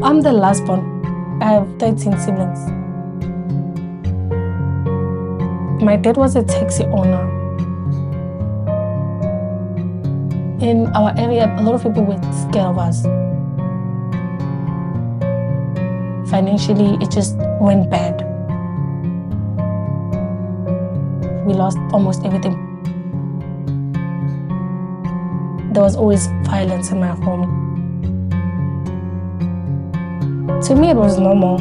I'm the last born. I have 13 siblings. My dad was a taxi owner. In our area, a lot of people were scared of us. Financially, it just went bad. We lost almost everything. There was always violence in my home. To me, it was normal.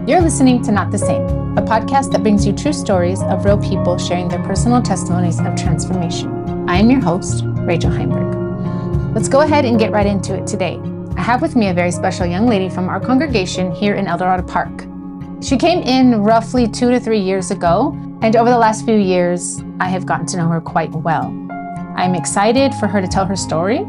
You're listening to Not the Same, a podcast that brings you true stories of real people sharing their personal testimonies of transformation. I am your host, Rachel Heimberg. Let's go ahead and get right into it today. I have with me a very special young lady from our congregation here in Lerato Park. She came in roughly 2 to 3 years ago, and over the last few years, I have gotten to know her quite well. I'm excited for her to tell her story.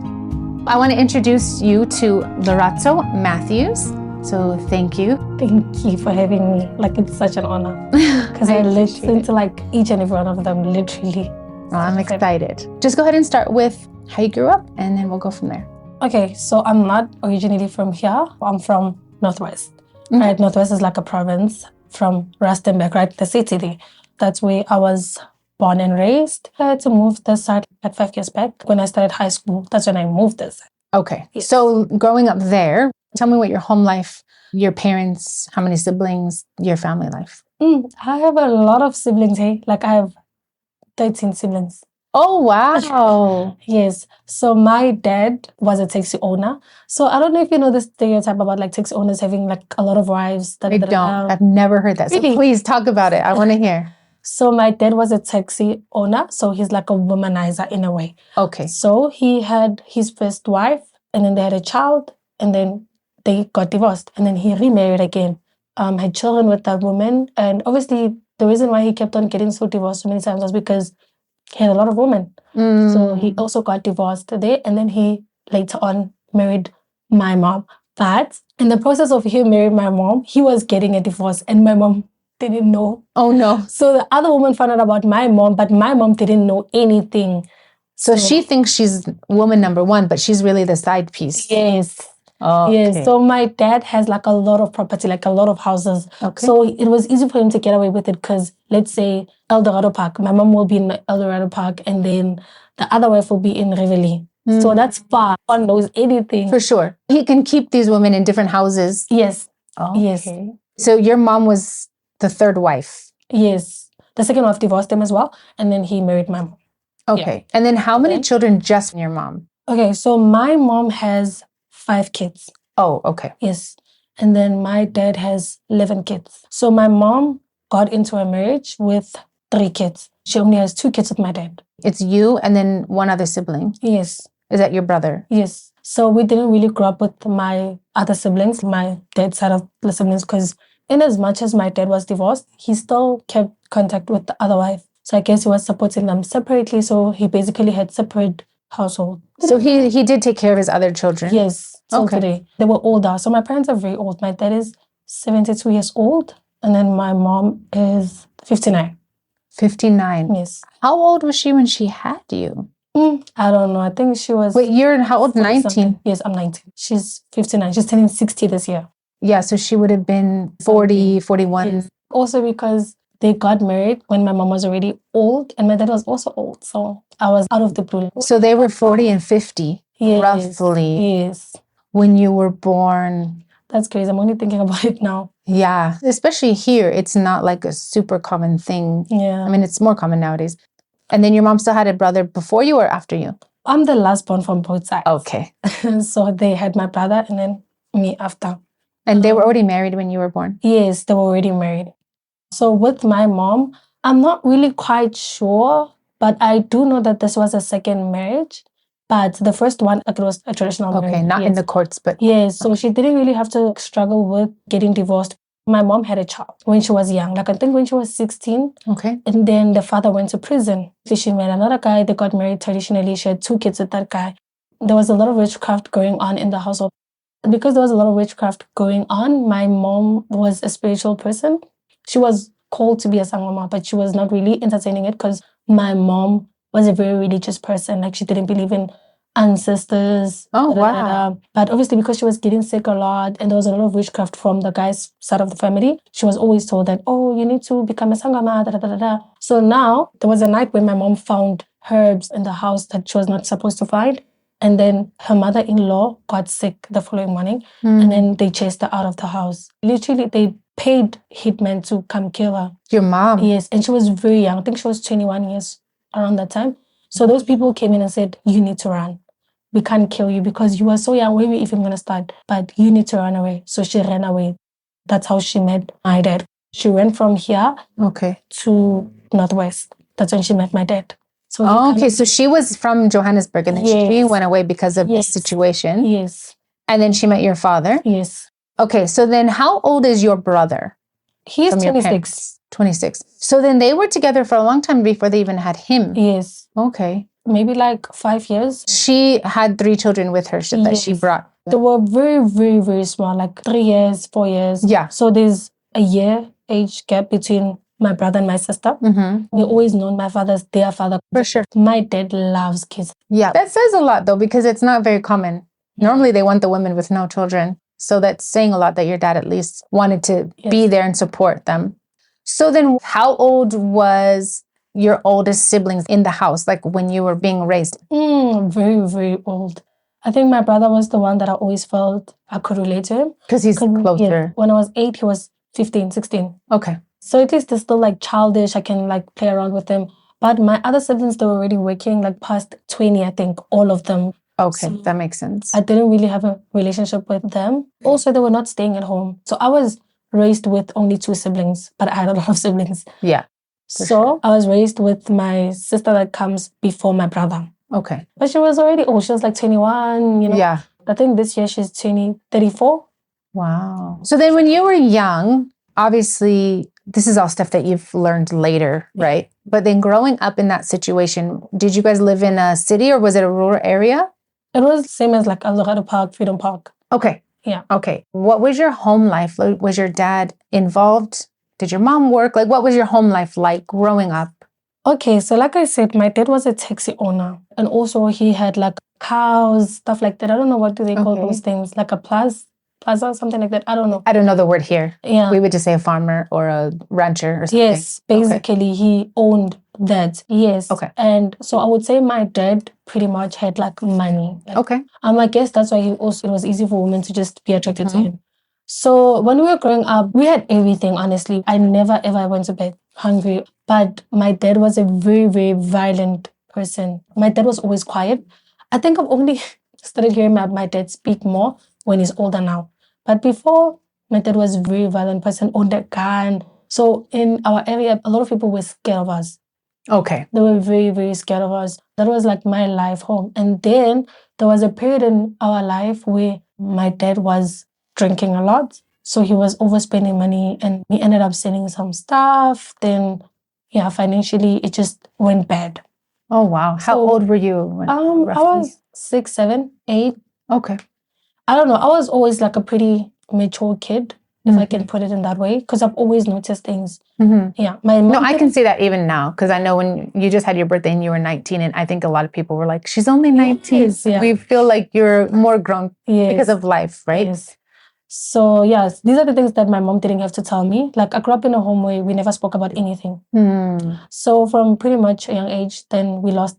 I want to introduce you to Lerato Mathews. So thank you. Thank you for having me. It's such an honor. Because I listen to each and every one of them, literally. Well, I'm excited. Just go ahead and start with how you grew up, and then we'll go from there. Okay, so I'm not originally from here. I'm from Northwest. Mm-hmm. Right, Northwest is like a province from Rustenburg, right? The city there. That's where I was born and raised. I had to move this side 5 years back. When I started high school, that's when I moved this side. Okay. Yes. So growing up there, tell me what your home life, your parents, how many siblings, your family life. I have a lot of siblings, hey? I have 13 siblings. Oh, wow. Yes. So my dad was a taxi owner. So I don't know if you know the stereotype about taxi owners having a lot of wives. I don't. I've never heard that. Really? So please talk about it. I want to hear. So my dad was a taxi owner. So he's like a womanizer in a way. Okay. So he had his first wife and then they had a child and then they got divorced and then he remarried again. Had children with that woman. And obviously the reason why he kept on getting so divorced so many times was because he had a lot of women. So he also got divorced there and then he later on married my mom. But in the process of him marrying my mom, he was getting a divorce and my mom didn't know. Oh no. So the other woman found out about my mom, but my mom didn't know anything. So she thinks she's woman number one, but she's really the side piece. Yes. Oh, okay. Yes. So my dad has a lot of property, a lot of houses. Okay. So it was easy for him to get away with it because let's say Eldorado Park, my mom will be in Eldorado Park and then the other wife will be in Rivoli. So that's far. No one knows anything. For sure. He can keep these women in different houses. Yes. Okay. Yes. So your mom was the third wife? Yes. The second wife divorced him as well. And then he married my mom. Okay. Yeah. And then how many children just from your mom? Okay. So my mom has 5 kids. Oh, okay. Yes. And then my dad has 11 kids. So my mom got into a marriage with 3 kids. She only has 2 kids with my dad. It's you and then one other sibling? Yes. Is that your brother? Yes. So we didn't really grow up with my other siblings, my dad's side of the siblings, because in as much as my dad was divorced, he still kept contact with the other wife. So I guess he was supporting them separately. So he basically had separate household. So he did take care of his other children? Yes. Okay. Today. They were older. So my parents are very old. My dad is 72 years old. And then my mom is 59. 59? Yes. How old was she when she had you? I don't know. I think she was... Wait, you're how old? 19? Yes, I'm 19. She's 59. She's turning 60 this year. Yeah, so she would have been 40, 41. Yes. Also because they got married when my mom was already old and my dad was also old. So I was out of the blue. So they were 40 and 50, roughly. Yes. When you were born. That's crazy. I'm only thinking about it now. Yeah. Especially here, it's not a super common thing. Yeah. I mean, it's more common nowadays. And then your mom still had a brother before you or after you? I'm the last born from both sides. Okay. So they had my brother and then me after. And they were already married when you were born? Yes, they were already married. So with my mom, I'm not really quite sure, but I do know that this was a second marriage. But the first one, it was a traditional marriage. Okay, not in the courts, but... Yes, so she didn't really have to struggle with getting divorced. My mom had a child when she was young, I think when she was 16. Okay. And then the father went to prison. So she met another guy. They got married traditionally. She had 2 kids with that guy. There was a lot of witchcraft going on in the household. because there was a lot of witchcraft going on, my mom was a spiritual person. She was called to be a sangoma, but she was not really entertaining it because my mom was a very religious person. Like she didn't believe in ancestors. Oh, wow. But obviously because she was getting sick a lot and there was a lot of witchcraft from the guy's side of the family, she was always told that, oh, you need to become a sangoma, So now there was a night when my mom found herbs in the house that she was not supposed to find. And then her mother-in-law got sick the following morning and then they chased her out of the house. Literally, they paid hitmen to come kill her. Your mom? Yes, and she was very young. I think she was 21 years around that time. So those people came in and said, you need to run. We can't kill you because you are so young. Where are we even going to start? But you need to run away. So she ran away. That's how she met my dad. She went from here to Northwest. That's when she met my dad. So so she was from Johannesburg and then she went away because of this situation. Yes. And then she met your father. Yes. Okay, so then how old is your brother? He's 26. 26. So then they were together for a long time before they even had him. Yes. Okay. Maybe like 5 years. She had 3 children with her that she brought. They were very, very, very small, like 3 years, 4 years. Yeah. So there's a year age gap between my brother and my sister. We always known my father's their father. For sure. My dad loves kids. Yeah. That says a lot though, because it's not very common. Normally they want the women with no children. So that's saying a lot that your dad at least wanted to be there and support them. So then how old was your oldest siblings in the house, like when you were being raised? Very, very old. I think my brother was the one that I always felt I could relate to him. Because he's closer. Yeah, when I was 8, he was 15, 16. Okay. So at least they're still like childish. I can like play around with them. But my other siblings, they were already working like past 20, I think, all of them. Okay, so that makes sense. I didn't really have a relationship with them. Also, they were not staying at home. So I was raised with only 2 siblings, but I had a lot of siblings. Yeah. So I was raised with my sister that comes before my brother. Okay. But she was already old. She was like 21, you know. Yeah. I think this year she's 34. Wow. So then when you were young, obviously this is all stuff that you've learned later, right? But then growing up in that situation, did you guys live in a city or was it a rural area? It was the same as like a Lerato Park, Freedom Park. Okay. Yeah. Okay. What was your home life? Was your dad involved? Did your mom work? Like, what was your home life like growing up? Okay, so like I said, my dad was a taxi owner. And also he had like cows, stuff like that. I don't know what do they call those things. Like a plaza, something like that. I don't know. I don't know the word here. Yeah. We would just say a farmer or a rancher or something. Yes, basically he owned that. Yes. Okay. And so I would say my dad pretty much had like money. Okay. I guess that's why it was easy for women to just be attracted to him. So when we were growing up, we had everything, honestly. I never ever went to bed hungry. But my dad was a very, very violent person. My dad was always quiet. I think I've only started hearing my dad speak more when he's older now. But before, my dad was a very violent person, owned a gun. So in our area, a lot of people were scared of us. Okay. They were very, very scared of us. That was like my life home. And then there was a period in our life where my dad was drinking a lot. So he was overspending money and he ended up selling some stuff. Then, yeah, financially, it just went bad. Oh, wow. How old were you? I was 6, 7, 8. Okay. I don't know. I was always like a pretty mature kid, if I can put it in that way, because I've always noticed things. Yeah. My mom I can see that even now, because I know when you just had your birthday and you were 19, and I think a lot of people were like, she's only 19. Yes, yeah. We feel like you're more grown because of life, right? Yes. So, yes, these are the things that my mom didn't have to tell me. Like, I grew up in a home where we never spoke about anything. So, from pretty much a young age, then we lost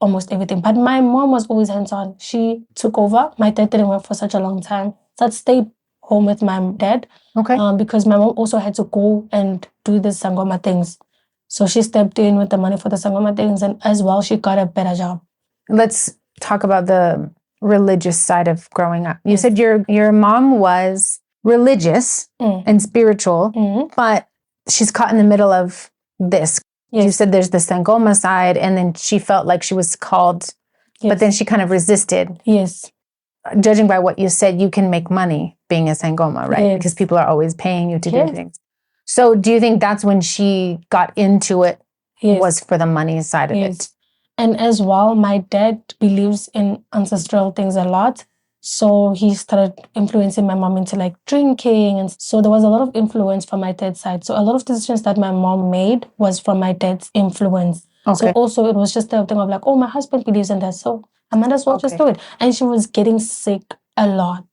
almost everything. But my mom was always hands-on. She took over. My dad didn't work for such a long time. So, I'd stay home with my dad. Okay. Because my mom also had to go and do the Sangoma things. So, she stepped in with the money for the Sangoma things. And as well, she got a better job. Let's talk about the religious side of growing up. You said your mom was religious and spiritual, but she's caught in the middle of this. Yes. You said there's the Sangoma side, and then she felt like she was called, but then she kind of resisted. Yes. Judging by what you said, you can make money being a Sangoma, right? Yes. Because people are always paying you to do things. So do you think that's when she got into it, was for the money side of it? And as well, my dad believes in ancestral things a lot. So he started influencing my mom into like drinking. And so there was a lot of influence from my dad's side. So a lot of decisions that my mom made was from my dad's influence. So also it was just the thing of like, oh, my husband believes in that, so I might as well just do it. And she was getting sick a lot.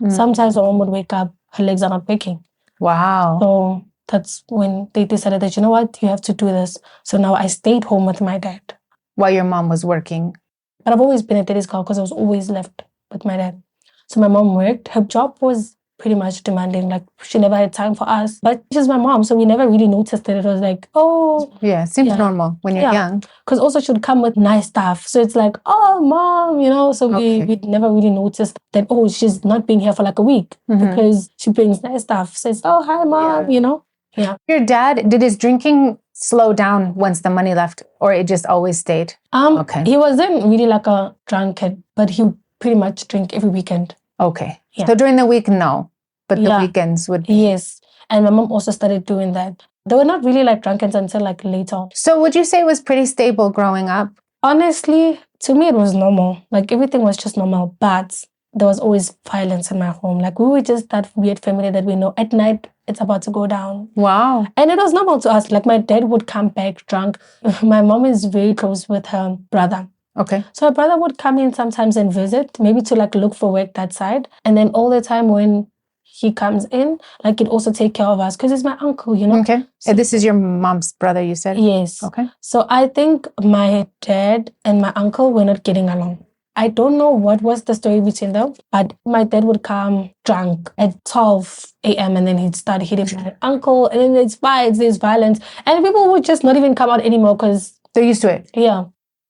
Sometimes my mom would wake up, her legs are not working. Wow. So that's when they decided that, you know what, you have to do this. So now I stayed home with my dad. While your mom was working? But I've always been a daddy's girl because I was always left with my dad. So my mom worked. Her job was pretty much demanding. Like, she never had time for us. But she's my mom, so we never really noticed that it was like, oh. Yeah, seems normal when you're young. Because also she would come with nice stuff. So it's like, oh, mom, you know. So we never really noticed that, oh, she's not being here for like a week because she brings nice stuff. So it's, oh, hi, mom, you know. Yeah. Your dad, did his drinking slow down once the money left, or it just always stayed? He wasn't really like a drunkard, but he would pretty much drink every weekend. Okay. Yeah. So during the week, no. But the weekends would be. Yes. And my mom also started doing that. They were not really like drunkards until like later on. So would you say it was pretty stable growing up? Honestly, to me, it was normal. Like, everything was just normal. But there was always violence in my home. Like, we were just that weird family that we know at night it's about to go down. Wow. And it was normal to us. Like, my dad would come back drunk. My mom is very close with her brother. Okay. So her brother would come in sometimes and visit, maybe to like look for work that side. And then all the time when he comes in, like, he'd also take care of us because he's my uncle, you know. Okay. So this is your mom's brother, you said? Yes. Okay. So I think my dad and my uncle were not getting along. I don't know what was the story between them, but my dad would come drunk at 12 a.m. and then he'd start hitting my uncle, and then there's fights, there's violence, and people would just not even come out anymore because they're used to it. Yeah.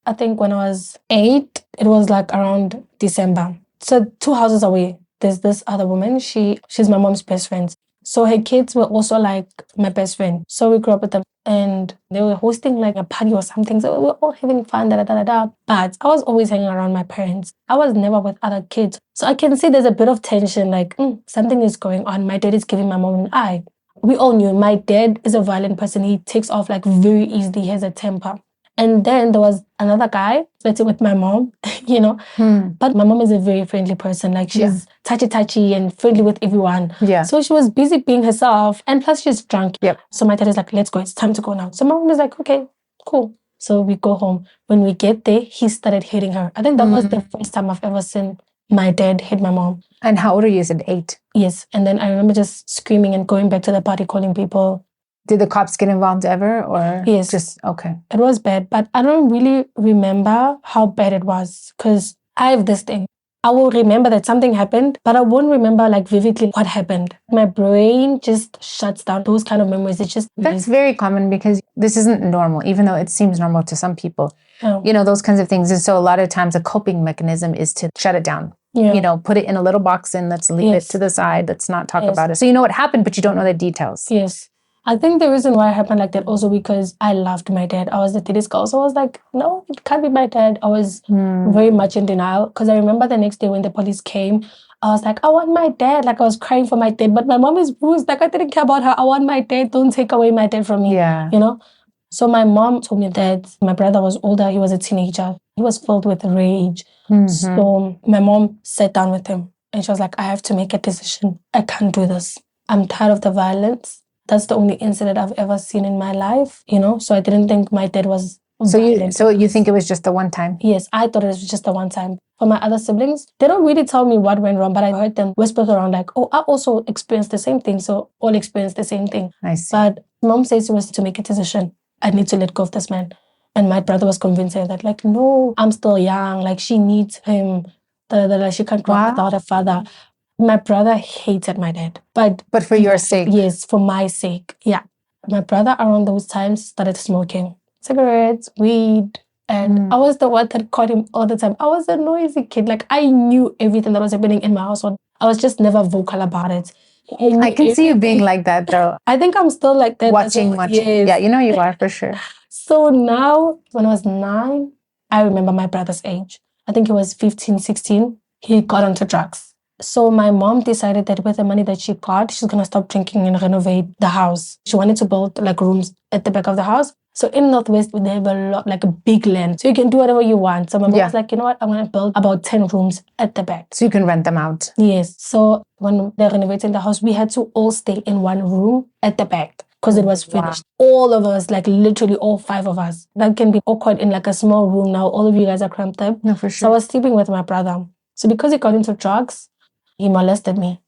I think when I was 8, it was like around December. So 2 houses away, there's this other woman. She's my mom's best friend. So her kids were also like my best friend. So we grew up with them and they were hosting like a party or something. So we were all having fun, But I was always hanging around my parents. I was never with other kids. So I can see there's a bit of tension, like something is going on. My dad is giving my mom an eye. We all knew my dad is a violent person. He takes off like very easily. He has a temper. And then there was another guy flirting with my mom, you know. But my mom is a very friendly person. Like, she's touchy and friendly with everyone. Yeah. So she was busy being herself. And plus she's drunk. Yep. So my dad is like, let's go. It's time to go now. So my mom is like, okay, cool. So we go home. When we get there, he started hitting her. I think that was the first time I've ever seen my dad hit my mom. And how old are you? You said 8? Yes. And then I remember just screaming and going back to the party, calling people. Did the cops get involved ever, or yes, just okay? It was bad, but I don't really remember how bad it was because I have this thing. I will remember that something happened, but I won't remember like vividly what happened. My brain just shuts down those kind of memories. That's very common because this isn't normal, even though it seems normal to some people. You know, those kinds of things. And so a lot of times a coping mechanism is to shut it down. You know, put it in a little box and let's leave it to the side. Let's not talk about it. So you know what happened, but you don't know the details. Yes. I think the reason why it happened like that also because I loved my dad. I was the daddy's girl. So I was like, no, it can't be my dad. I was very much in denial because I remember the next day when the police came, I was like, I want my dad. Like, I was crying for my dad. But my mom is bruised. Like, I didn't care about her. I want my dad. Don't take away my dad from me. Yeah. You know? So my mom told me that my brother was older. He was a teenager. He was filled with rage. So my mom sat down with him and she was like, I have to make a decision. I can't do this. I'm tired of the violence. That's the only incident I've ever seen in my life, you know? So I didn't think my dad was violent. So you think it was just the one time? Yes, I thought it was just the one time. For my other siblings, they don't really tell me what went wrong, but I heard them whisper around like, oh, I also experienced the same thing. So all experienced the same thing. I see. But mom says it was to make a decision. I need to let go of this man. And my brother was convinced of that, like, no, I'm still young. Like, she needs him. She can't grow up without her father. My brother hated my dad. But for your sake? Yes, for my sake. Yeah. My brother around those times started smoking cigarettes, weed. And I was the one that caught him all the time. I was a noisy kid. Like, I knew everything that was happening in my household. I was just never vocal about it. I can see you being like that, though. I think I'm still like that. Watching. Yes. Yeah, you know you are for sure. So now, when I was 9, I remember my brother's age. I think he was 15, 16. He got onto drugs. So my mom decided that with the money that she got, she's going to stop drinking and renovate the house. She wanted to build like rooms at the back of the house. So in Northwest, they have a lot, like a big land. So you can do whatever you want. So my mom was like, you know what? I'm going to build about 10 rooms at the back. So you can rent them out. Yes. So when they're renovating the house, we had to all stay in one room at the back because it was finished. Wow. All of us, like literally all 5 of us. That can be awkward in like a small room now. All of you guys are cramped up. No, for sure. So I was sleeping with my brother. So because he got into drugs, he molested me.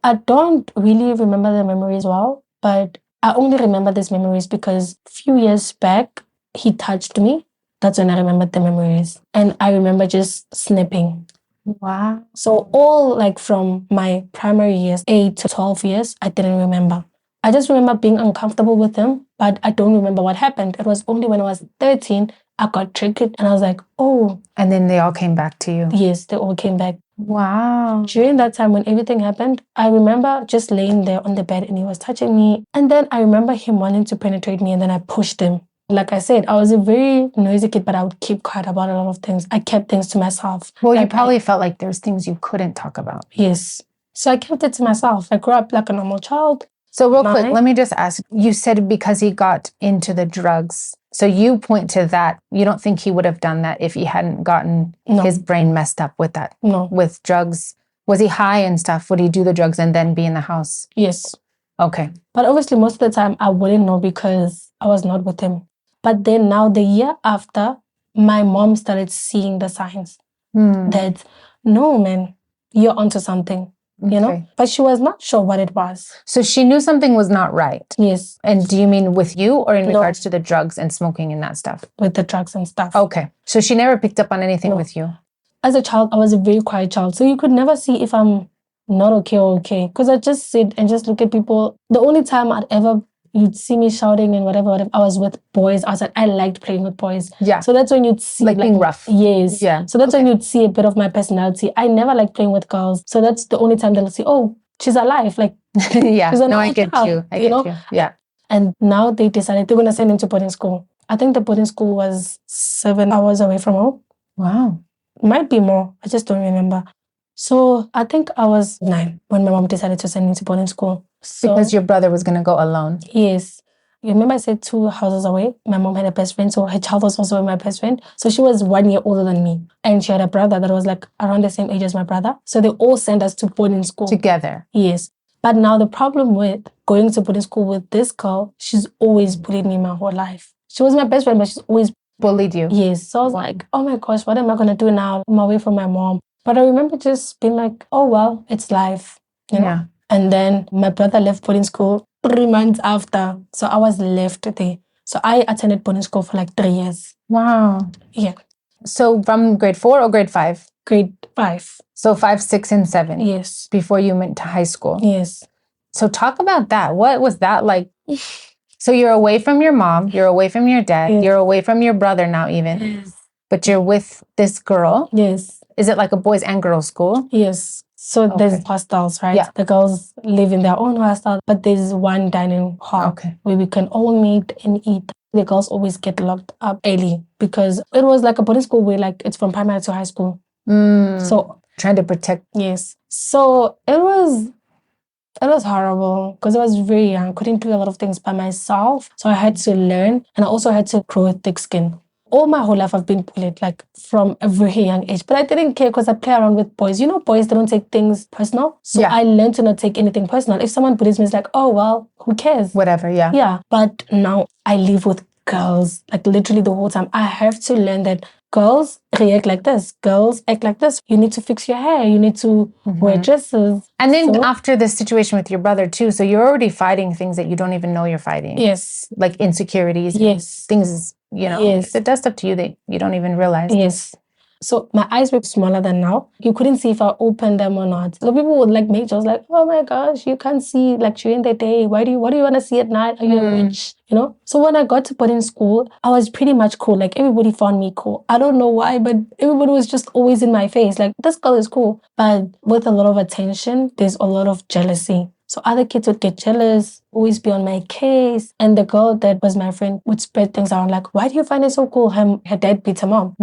I don't really remember the memories well, but I only remember these memories because a few years back, he touched me. That's when I remembered the memories. And I remember just snipping. Wow. So all like from my primary years, 8 to 12 years, I didn't remember. I just remember being uncomfortable with him, but I don't remember what happened. It was only when I was 13, I got triggered and I was like, oh. And then they all came back to you. Yes, they all came back. Wow. During that time when everything happened, I remember just laying there on the bed and he was touching me. And then I remember him wanting to penetrate me and then I pushed him. Like I said, I was a very noisy kid, but I would keep quiet about a lot of things. I kept things to myself. Well, you probably felt like there's things you couldn't talk about. Yes. So I kept it to myself. I grew up like a normal child. So real quick, let me just ask, you said because he got into the drugs. So you point to that. You don't think he would have done that if he hadn't gotten his brain messed up with that? No. With drugs? Was he high and stuff? Would he do the drugs and then be in the house? Yes. Okay. But obviously most of the time I wouldn't know because I was not with him. But then now the year after, my mom started seeing the signs that, no, man, you're onto something. You know, but she was not sure what it was. So she knew something was not right. Yes. And do you mean with you or in regards to the drugs and smoking and that stuff? With the drugs and stuff. Okay. So she never picked up on anything with you? As a child, I was a very quiet child. So you could never see if I'm not okay or okay. Because I just sit and just look at people. The only time you'd see me shouting and whatever, I was with boys outside. I liked playing with boys. Yeah. So that's when you'd see... Like being rough. Yes. Yeah. So that's when you'd see a bit of my personality. I never liked playing with girls. So that's the only time they'll see, oh, she's alive. Like, yeah. She's no, I get you. I get you. Yeah. And now they decided they're going to send him to boarding school. I think the boarding school was 7 hours away from home. Wow. Might be more. I just don't remember. So I think I was 9 when my mom decided to send me to boarding school. So, because your brother was going to go alone? Yes. You remember I said 2 houses away? My mom had a best friend, so her child was also my best friend. So she was 1 year older than me. And she had a brother that was like around the same age as my brother. So they all sent us to boarding school. Together? Yes. But now the problem with going to boarding school with this girl, she's always bullied me my whole life. She was my best friend, but she's always bullied you. Yes. So I was like, oh my gosh, what am I going to do now? I'm away from my mom. But I remember just being like, oh, well, it's life. You know? Yeah. And then my brother left boarding school 3 months after. So I was left there. So I attended boarding school for like 3 years. Wow. Yeah. So from grade 4 or grade 5? Grade 5. So 5, 6, and 7? Yes. Before you went to high school? Yes. So talk about that. What was that like? So you're away from your mom, you're away from your dad, you're away from your brother now even, but you're with this girl. Yes. Is it like a boys and girls school? Yes. So there's hostels, right? Yeah. The girls live in their own hostel, but there's one dining hall where we can all meet and eat. The girls always get locked up early because it was like a boarding school where like it's from primary to high school. So trying to protect. Yes. So it was horrible because I was very young. I couldn't do a lot of things by myself. So I had to learn and I also had to grow thick skin. All my whole life I've been bullied, like from a very young age. But I didn't care because I play around with boys. You know, boys, they don't take things personal. So I learned to not take anything personal. If someone bullies me, it's like, oh, well, who cares? Whatever, yeah. Yeah. But now I live with girls, like literally the whole time. I have to learn that girls react like this. Girls act like this. You need to fix your hair. You need to wear dresses. And then after this situation with your brother too, so you're already fighting things that you don't even know you're fighting. Yes. Like insecurities. Yes. Things, you know, it does stuff to you that you don't even realize. Yes. So my eyes were smaller than now. You couldn't see if I opened them or not. So people would like make jokes like, oh my gosh, you can't see like during the day. What do you want to see at night? Are you a witch? You know? So when I got to boarding school, I was pretty much cool. Like everybody found me cool. I don't know why, but everybody was just always in my face. Like this girl is cool. But with a lot of attention, there's a lot of jealousy. So other kids would get jealous, always be on my case. And the girl that was my friend would spread things around like, why do you find it so cool? Her dad beats her mom,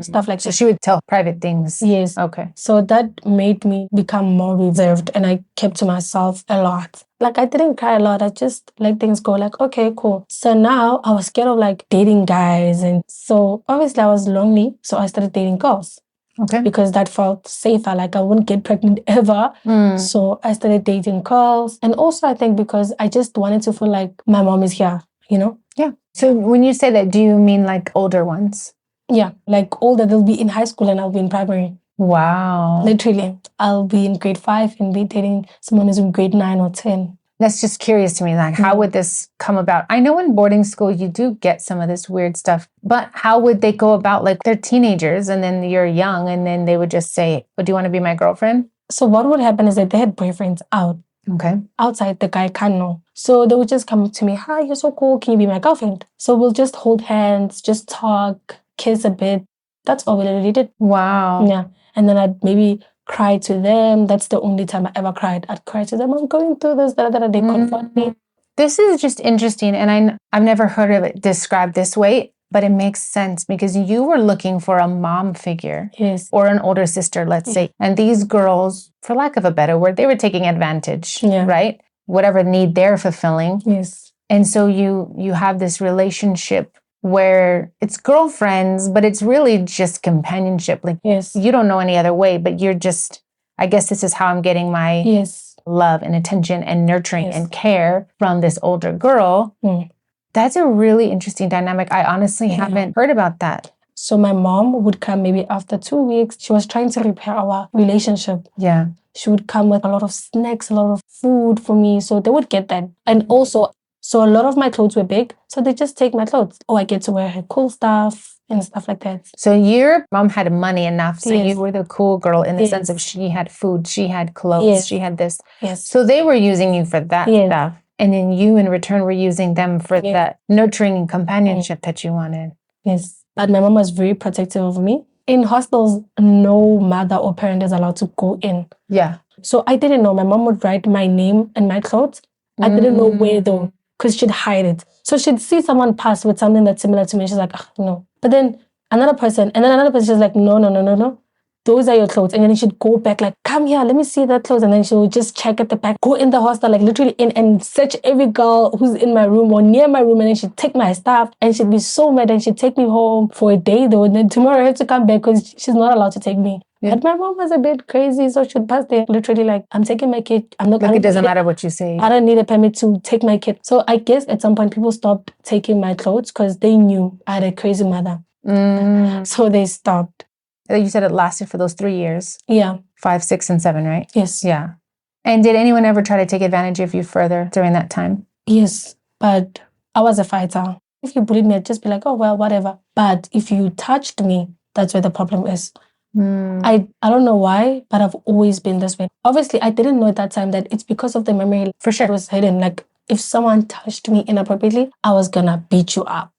stuff like that. So she would tell private things. Yes. Okay. So that made me become more reserved and I kept to myself a lot. Like I didn't cry a lot. I just let things go like, okay, cool. So now I was scared of like dating guys. And so obviously I was lonely. So I started dating girls. Okay. Because that felt safer. Like I wouldn't get pregnant ever. So I started dating girls. And also I think because I just wanted to feel like my mom is here, Yeah. So when you say that, do you mean like older ones? Yeah. Like older, they'll be in high school and I'll be in primary. Wow. Literally. I'll be in grade 5 and be dating someone who's in grade 9 or 10. That's just curious to me. Like, how would this come about? I know in boarding school, you do get some of this weird stuff, but how would they go about, like, they're teenagers and then you're young and then they would just say, oh, do you want to be my girlfriend? So what would happen is that they had boyfriends out. Okay. Outside, the guy can't know. So they would just come to me, hi, you're so cool. Can you be my girlfriend? So we'll just hold hands, just talk, kiss a bit. That's all we literally did. Wow. Yeah. And then I'd maybe cry to them. That's the only time I ever cried. I'd cry to them. I'm going through this. They comfort me. This is just interesting. And I've never heard of it described this way, but it makes sense because you were looking for a mom figure. Yes. Or an older sister, let's say. And these girls, for lack of a better word, they were taking advantage, right? Whatever need they're fulfilling. Yes. And so you have this relationship where it's girlfriends, but it's really just companionship. Like, you don't know any other way, but you're just, I guess this is how I'm getting my love and attention and nurturing and care from this older girl. That's a really interesting dynamic. I honestly haven't heard about that. So my mom would come maybe after 2 weeks. She was trying to repair our relationship. Yeah. She would come with a lot of snacks, a lot of food for me. So they would get that. And also, so a lot of my clothes were big. So they just take my clothes. Oh, I get to wear her cool stuff and stuff like that. So your mom had money enough. So you were the cool girl in the sense of she had food, she had clothes, she had this. Yes. So they were using you for that stuff. And then you in return were using them for that nurturing and companionship that you wanted. Yes. But my mom was very protective of me. In hostels, no mother or parent is allowed to go in. Yeah. So I didn't know. My mom would write my name and my clothes. I didn't know where though, because she'd hide it. So she'd see someone pass with something that's similar to me. She's like, no. But then another person, she's like, no. Those are your clothes. And then she'd go back like, come here, let me see that clothes. And then she would just check at the back, go in the hostel, like literally in and search every girl who's in my room or near my room. And then she'd take my stuff and she'd be so mad and she'd take me home for a day though. And then tomorrow I have to come back because she's not allowed to take me. Yeah. But my mom was a bit crazy. So she'd pass there literally like, I'm taking my kid. I'm not. Like it doesn't matter what you say. I don't need a permit to take my kid. So I guess at some point people stopped taking my clothes because they knew I had a crazy mother. So they stopped. You said it lasted for those 3 years. Yeah. 5, 6, and 7, right? Yes. Yeah. And did anyone ever try to take advantage of you further during that time? Yes, but I was a fighter. If you bullied me, I'd just be like, oh, well, whatever. But if you touched me, that's where the problem is. I don't know why, but I've always been this way. Obviously, I didn't know at that time that it's because of the memory. For sure. It was hidden. Like, if someone touched me inappropriately, I was gonna beat you up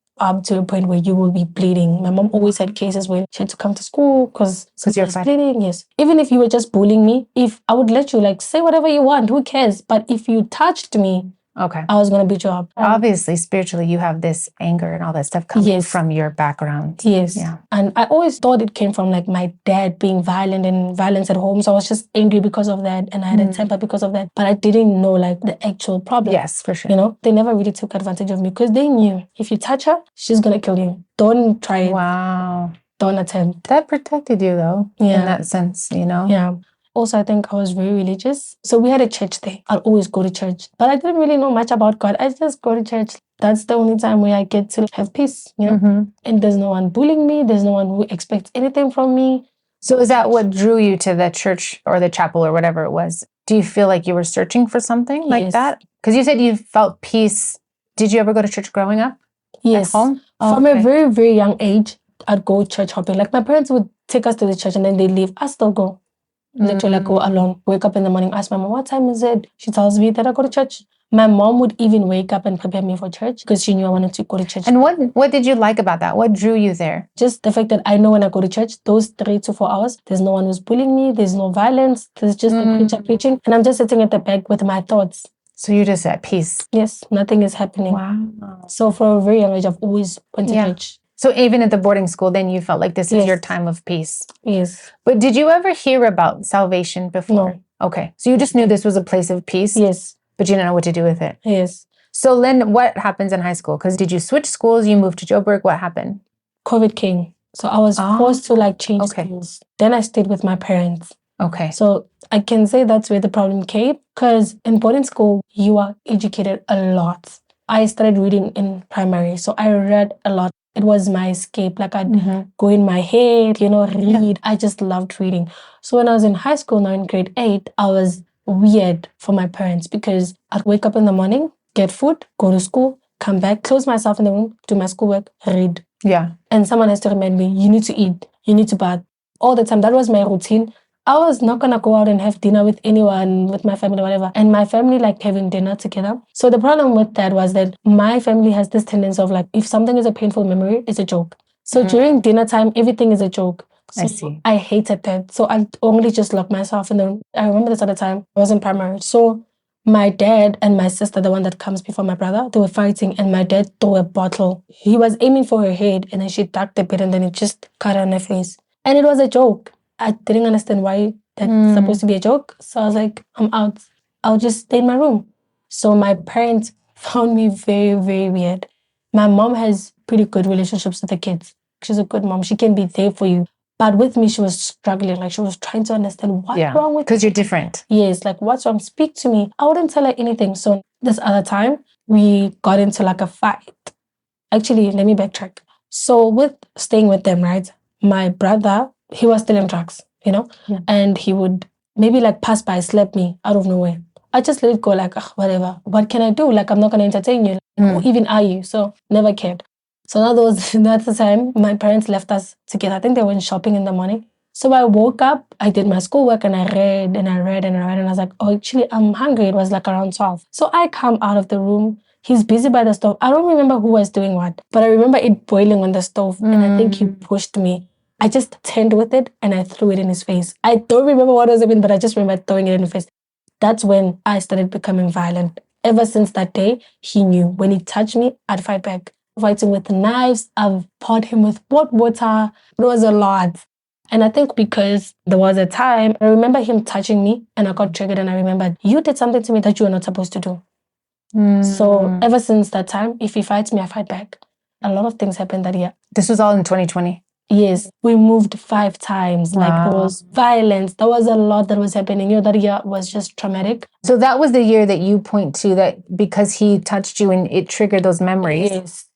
to a point where you will be bleeding. My mom always had cases where she had to come to school because you're bleeding. Yes. Even if you were just bullying me, if I would let you like say whatever you want, who cares? But if you touched me, I was going to beat you up. Obviously, spiritually, you have this anger and all that stuff coming from your background. Yes. Yeah. And I always thought it came from like my dad being violent and violence at home. So I was just angry because of that. And I had a temper because of that. But I didn't know like the actual problem. Yes, for sure. They never really took advantage of me because they knew if you touch her, she's going to kill you. Don't try it. Wow. Don't attempt. That protected you though, in that sense, Yeah. Also, I think I was very religious. So we had a church there. I'd always go to church. But I didn't really know much about God. I just go to church. That's the only time where I get to have peace, And there's no one bullying me. There's no one who expects anything from me. So is that what drew you to the church or the chapel or whatever it was? Do you feel like you were searching for something like that? Because you said you felt peace. Did you ever go to church growing up? Yes. At home? From a very, very young age, I'd go church hopping. Like my parents would take us to the church and then they'd leave. I still go. Literally, I go alone, wake up in the morning, ask my mom, what time is it? She tells me that I go to church. My mom would even wake up and prepare me for church because she knew I wanted to go to church. And what did you like about that? What drew you there? Just the fact that I know when I go to church, those 3 to 4 hours, there's no one who's bullying me. There's no violence. There's just the preacher preaching. And I'm just sitting at the back with my thoughts. So you're just at peace. Yes, nothing is happening. Wow. So for a very young age, I've always went to church. So even at the boarding school, then you felt like this is your time of peace. Yes. But did you ever hear about salvation before? No. Okay. So you just knew this was a place of peace? Yes. But you didn't know what to do with it? Yes. So then what happens in high school? Because did you switch schools? You moved to Joburg? What happened? COVID came. So I was forced to change schools. Then I stayed with my parents. Okay. So I can say that's where the problem came, because in boarding school, you are educated a lot. I started reading in primary, so I read a lot. It was my escape. I'd go in my head, read. I just loved reading. So when I was in high school, now in grade 8, I was weird for my parents because I'd wake up in the morning, get food, go to school, come back, close myself in the room, do my schoolwork, read. Yeah. And someone has to remind me, you need to eat, you need to bath. All the time. That was my routine. I was not going to go out and have dinner with anyone, with my family, whatever. And my family liked having dinner together. So the problem with that was that my family has this tendency of if something is a painful memory, it's a joke. So during dinner time, everything is a joke. So I see. I hated that. So I only just locked myself in the room. I remember this at the time. I was in primary. So my dad and my sister, the one that comes before my brother, they were fighting, and my dad threw a bottle. He was aiming for her head, and then she ducked a bit, and then it just cut her on her face. And it was a joke. I didn't understand why that's supposed to be a joke. So I was like, I'm out. I'll just stay in my room. So my parents found me very, very weird. My mom has pretty good relationships with the kids. She's a good mom. She can be there for you. But with me, she was struggling. She was trying to understand what's wrong with me. Because you're different. Yes, what's wrong? Speak to me. I wouldn't tell her anything. So this other time, we got into a fight. Actually, let me backtrack. So with staying with them, right? My brother, he was stealing drugs, and he would maybe pass by, slap me out of nowhere. I just let it go whatever. What can I do? I'm not going to entertain you. Who even are you? So never cared. So now that's the time my parents left us together. I think they went shopping in the morning. So I woke up, I did my schoolwork, and I read and I read and I read. And I was like, oh, actually, I'm hungry. It was around 12. So I come out of the room. He's busy by the stove. I don't remember who was doing what, but I remember it boiling on the stove. And I think he pushed me. I just turned with it and I threw it in his face. I don't remember what was happening, but I just remember throwing it in his face. That's when I started becoming violent. Ever since that day, he knew when he touched me, I'd fight back. Fighting with knives, I've fought him with hot water. It was a lot. And I think because there was a time, I remember him touching me and I got triggered and I remembered, you did something to me that you were not supposed to do. So ever since that time, if he fights me, I fight back. A lot of things happened that year. This was all in 2020? Yes, we moved 5 times. There was violence. There was a lot that was happening. That year was just traumatic. So that was the year that you point to, that because he touched you and it triggered those memories. Yes.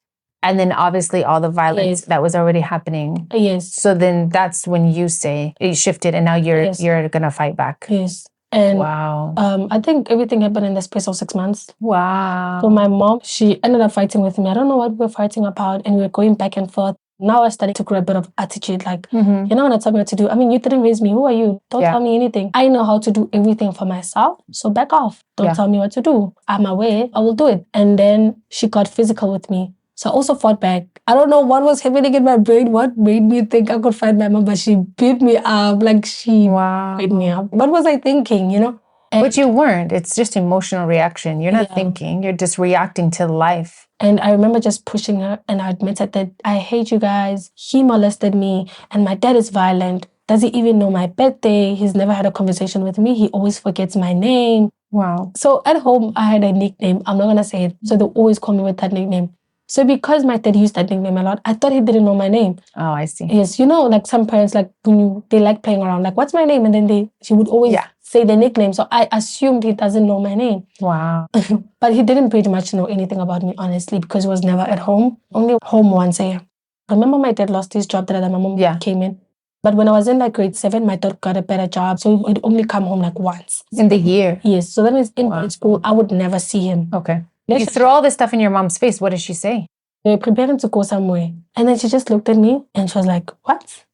And then obviously all the violence that was already happening. Yes. So then that's when you say it shifted and now you're gonna fight back. Yes. And wow. I think everything happened in the space of 6 months. Wow. So my mom, she ended up fighting with me. I don't know what we were fighting about, and we were going back and forth. Now I started to grow a bit of attitude, you're not gonna tell me what to do. I mean, you didn't raise me. Who are you? Don't tell me anything. I know how to do everything for myself. So back off. Don't tell me what to do. I'm aware. I will do it. And then she got physical with me. So I also fought back. I don't know what was happening in my brain, what made me think I could fight my mom, but she beat me up, she beat me up. What was I thinking, But you weren't. It's just emotional reaction. You're not thinking. You're just reacting to life. And I remember just pushing her, and I admitted that I hate you guys. He molested me, and my dad is violent. Does he even know my birthday? He's never had a conversation with me. He always forgets my name. Wow. So at home, I had a nickname. I'm not going to say it. So they always call me with that nickname. So because my dad used that nickname a lot, I thought he didn't know my name. Oh, I see. Yes, some parents, they like playing around. What's my name? And then she would always say the nickname. So I assumed he doesn't know my name. Wow. But he didn't pretty much know anything about me, honestly, because he was never at home. Only home once a year. I remember my dad lost his job that my mom came in. But when I was in grade 7, my dad got a better job. So he'd only come home once. In the year? Yes. So that means in grade school, I would never see him. Okay. You threw all this stuff in your mom's face. What did she say? They were preparing to go somewhere. And then she just looked at me and she was like, what?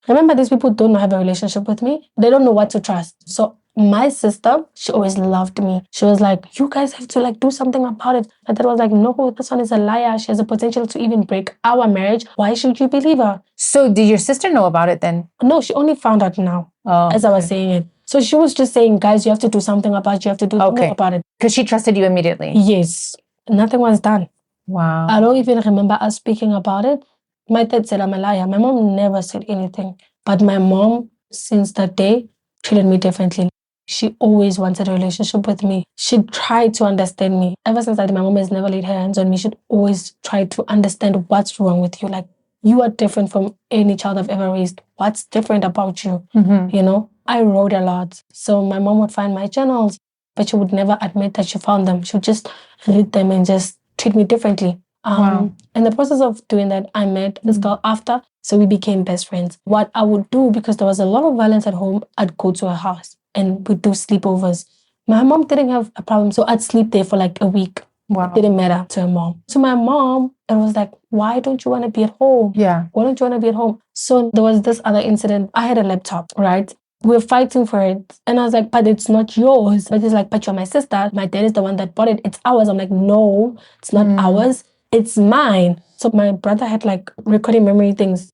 Remember, these people don't have a relationship with me. They don't know what to trust. So my sister, she always loved me. She was like, you guys have to like do something about it. My dad was like, no, this one is a liar. She has a potential to even break our marriage. Why should you believe her? So did your sister know about it then? No, she only found out now as I was saying it. So she was just saying, guys, you have to do something about it. You have to do something about it. Because she trusted you immediately. Yes. Nothing was done. Wow. I don't even remember us speaking about it. My dad said I'm a liar. My mom never said anything. But my mom, since that day, treated me differently. She always wanted a relationship with me. She tried to understand me. Ever since that day, my mom has never laid her hands on me. She'd always try to understand what's wrong with you. Like, you are different from any child I've ever raised. What's different about you? You know, I wrote a lot. So my mom would find my journals, but she would never admit that she found them. She would just read them and just treat me differently. In the process of doing that, I met this girl after, so we became best friends. What I would do, because there was a lot of violence at home, I'd go to her house and we'd do sleepovers. My mom didn't have a problem, so I'd sleep there for like a week. Wow. It didn't matter to her mom. So my mom, it was like, why don't you want to be at home? Yeah. Why don't you want to be at home? So there was this other incident. I had a laptop, right? We were fighting for it. And I was like, but it's not yours. But it's like, but you're my sister. My dad is the one that bought it. It's ours. I'm like, no, it's not ours. It's mine. So my brother had like recording memory things.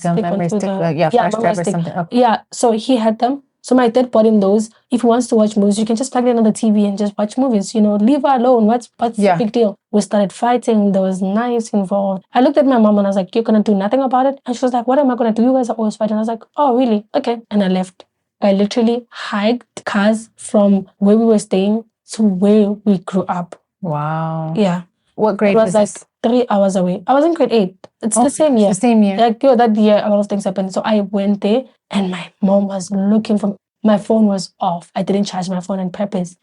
Flash drive or something. Okay. Yeah, so he had them. So my dad bought him those. If he wants to watch movies, you can just plug it on the TV and just watch movies. You know, leave her alone. What's the big deal? We started fighting. There was knives involved. I looked at my mom and I was like, you're going to do nothing about it? And she was like, what am I going to do? You guys are always fighting. I was like, oh, really? Okay. And I left. I literally hiked cars from where we were staying to where we grew up. Wow. Yeah. What grade was like this? 3 hours away. I was in grade 8. It's the same year. The same year. Like, that year, a lot of things happened. So I went there and my mom was looking for me. My phone was off. I didn't charge my phone on purpose.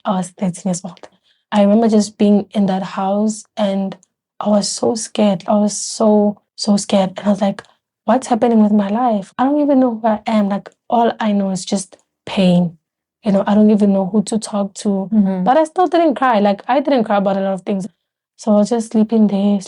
I was 13 years old. I remember just being in that house and I was so scared. I was so scared. And I was like, what's happening with my life? I don't even know who I am. Like, all I know is just pain. You know, I don't even know who to talk to. But I still didn't cry. Like, I didn't cry about a lot of things. So I was just sleeping there.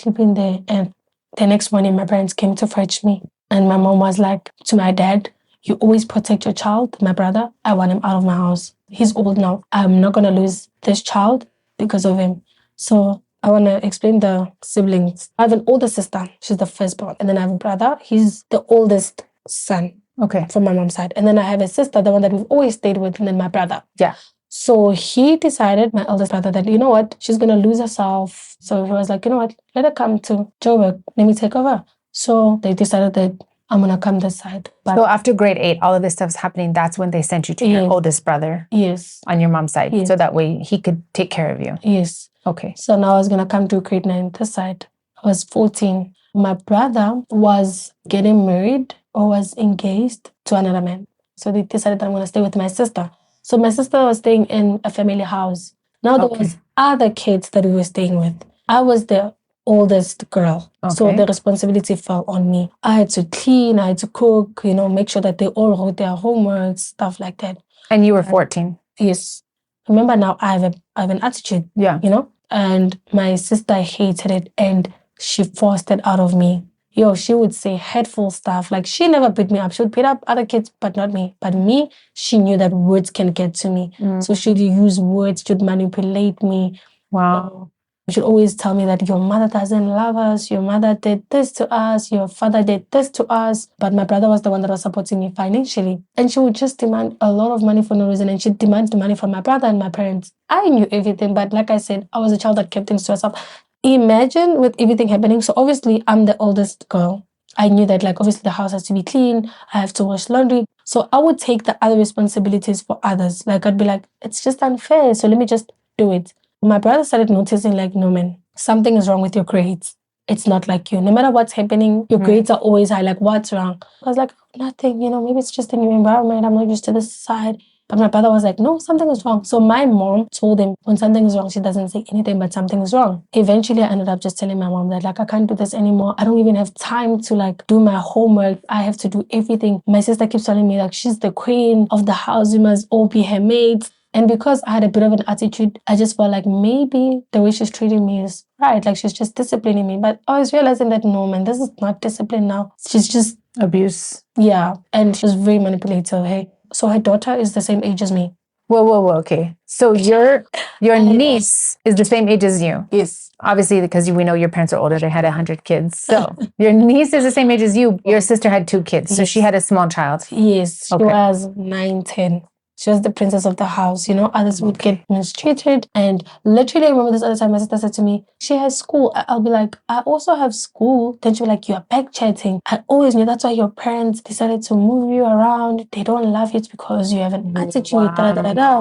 And the next morning, my parents came to fetch me. And my mom was like to my dad, you always protect your child, my brother. I want him out of my house. He's old now. I'm not going to lose this child because of him. So I want to explain the siblings. I have an older sister. She's the firstborn. And then I have a brother. He's the oldest son. Okay. From my mom's side. And then I have a sister, the one that we've always stayed with, and then my brother. Yeah. So he decided, my eldest brother, that, you know what, she's going to lose herself. So he was like, you know what, let her come to Joburg. Let me take over. So they decided that I'm going to come this side. But so after grade 8, all of this stuff's happening. That's when they sent you to your oldest brother. Yes. On your mom's side. Yes. So that way he could take care of you. Yes. Okay. So now I was going to come to grade 9 this side. I was 14. My brother was getting married or was engaged to another man. So they decided that I'm going to stay with my sister. So my sister was staying in a family house. Now there was other kids that we were staying with. I was the oldest girl. Okay. So the responsibility fell on me. I had to clean, I had to cook, you know, make sure that they all wrote their homework, stuff like that. And you were 14? Yes. Remember now I have an attitude. Yeah. You know? And my sister hated it and she forced it out of me. Yo, she would say hurtful stuff. Like, she never beat me up. She would beat up other kids, but not me. But me, she knew that words can get to me. So she'd use words, she'd manipulate me. Wow. She'd always tell me that your mother doesn't love us. Your mother did this to us. Your father did this to us. But my brother was the one that was supporting me financially. And she would just demand a lot of money for no reason. And she'd demand the money from my brother and my parents. I knew everything. But like I said, I was a child that kept things to herself. Imagine with everything happening. So obviously I'm the oldest girl. I knew that, like, obviously the house has to be clean. I have to wash laundry. So I would take the other responsibilities for others. Like, I'd be like, it's just unfair. So let me just do it. My brother started noticing, like, no, man, something is wrong with your grades. It's not like you. No matter what's happening, your grades are always high. Like, what's wrong? I was like, nothing, you know, maybe it's just a new environment. I'm not used to this side. But my brother was like, no, something is wrong. So my mom told him when something is wrong, she doesn't say anything, but something is wrong. Eventually, I ended up just telling my mom that, like, I can't do this anymore. I don't even have time to, like, do my homework. I have to do everything. My sister keeps telling me, like, she's the queen of the house. We must all be her maids. And because I had a bit of an attitude, I just felt like maybe the way she's treating me is right. Like she's just disciplining me. But I was realizing that no, man, this is not discipline now. She's just abuse. Yeah. And she was very manipulative. Hey. So her daughter is the same age as me. Whoa. Okay. So your niece is the same age as you. Yes. Obviously, because we know your parents are older, they had 100 kids. So your niece is the same age as you. Your sister had 2 kids. So she had a small child. Yes. She was 9, 10. She was the princess of the house. Others would get mistreated. And literally, I remember this other time my sister said to me, she has school. I'll be like, I also have school. Then she'll be like, you're back chatting. I always knew that's why your parents decided to move you around. They don't love you. It's because you have an attitude,